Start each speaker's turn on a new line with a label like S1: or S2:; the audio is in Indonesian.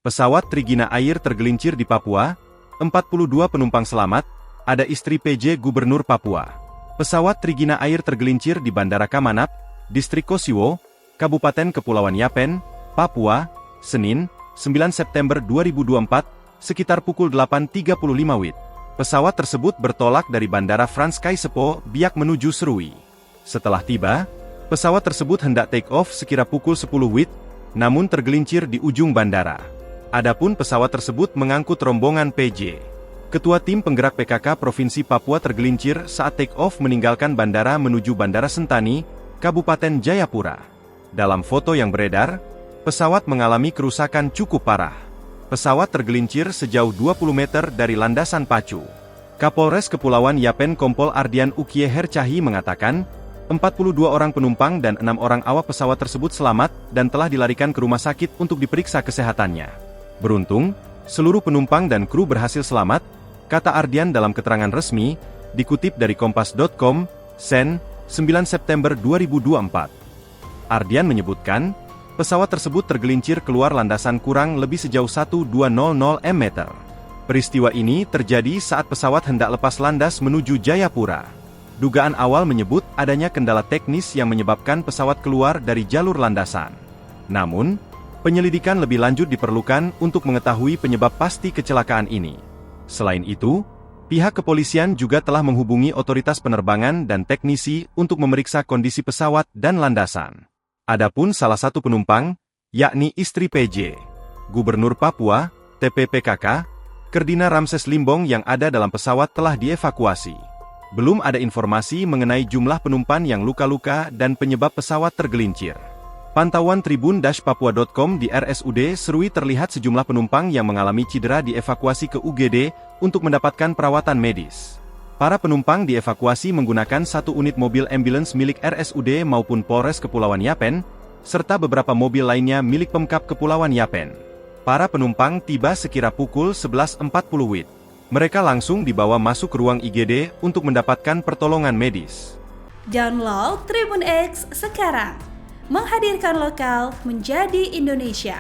S1: Pesawat Trigina Air tergelincir di Papua, 42 penumpang selamat, ada istri PJ Gubernur Papua. Pesawat Trigina Air tergelincir di Bandara Kamanap, Distrik Kosiwo, Kabupaten Kepulauan Yapen, Papua, Senin, 9 September 2024, sekitar pukul 8.35 WIB. Pesawat tersebut bertolak dari Bandara Frans Kaisepo, Biak menuju Serui. Setelah tiba, pesawat tersebut hendak take off sekira pukul 10 WIB, namun tergelincir di ujung bandara. Adapun pesawat tersebut mengangkut rombongan PJ. Ketua Tim Penggerak PKK Provinsi Papua tergelincir saat take off meninggalkan bandara menuju Bandara Sentani, Kabupaten Jayapura. Dalam foto yang beredar, pesawat mengalami kerusakan cukup parah. Pesawat tergelincir sejauh 20 meter dari landasan pacu. Kapolres Kepulauan Yapen Kompol Ardian Ukie Hercahi mengatakan, 42 orang penumpang dan 6 orang awak pesawat tersebut selamat dan telah dilarikan ke rumah sakit untuk diperiksa kesehatannya. Beruntung, seluruh penumpang dan kru berhasil selamat, kata Ardian dalam keterangan resmi, dikutip dari Kompas.com, Sen, 9 September 2024. Ardian menyebutkan, pesawat tersebut tergelincir keluar landasan kurang lebih sejauh 1200 meter. Peristiwa ini terjadi saat pesawat hendak lepas landas menuju Jayapura. Dugaan awal menyebut adanya kendala teknis yang menyebabkan pesawat keluar dari jalur landasan. Namun, penyelidikan lebih lanjut diperlukan untuk mengetahui penyebab pasti kecelakaan ini. Selain itu, pihak kepolisian juga telah menghubungi otoritas penerbangan dan teknisi untuk memeriksa kondisi pesawat dan landasan. Adapun salah satu penumpang, yakni istri PJ, Gubernur Papua, TPPKK, Kerdina Ramses Limbong yang ada dalam pesawat telah dievakuasi. Belum ada informasi mengenai jumlah penumpang yang luka-luka dan penyebab pesawat tergelincir. Pantauan tribun-papua.com di RSUD Serui terlihat sejumlah penumpang yang mengalami cedera dievakuasi ke UGD untuk mendapatkan perawatan medis. Para penumpang dievakuasi menggunakan satu unit mobil ambulans milik RSUD maupun Polres Kepulauan Yapen, serta beberapa mobil lainnya milik Pemkab Kepulauan Yapen. Para penumpang tiba sekira pukul 11.40 WIB. Mereka langsung dibawa masuk ruang IGD untuk mendapatkan pertolongan medis.
S2: Download Tribun X sekarang. Menghadirkan lokal menjadi Indonesia.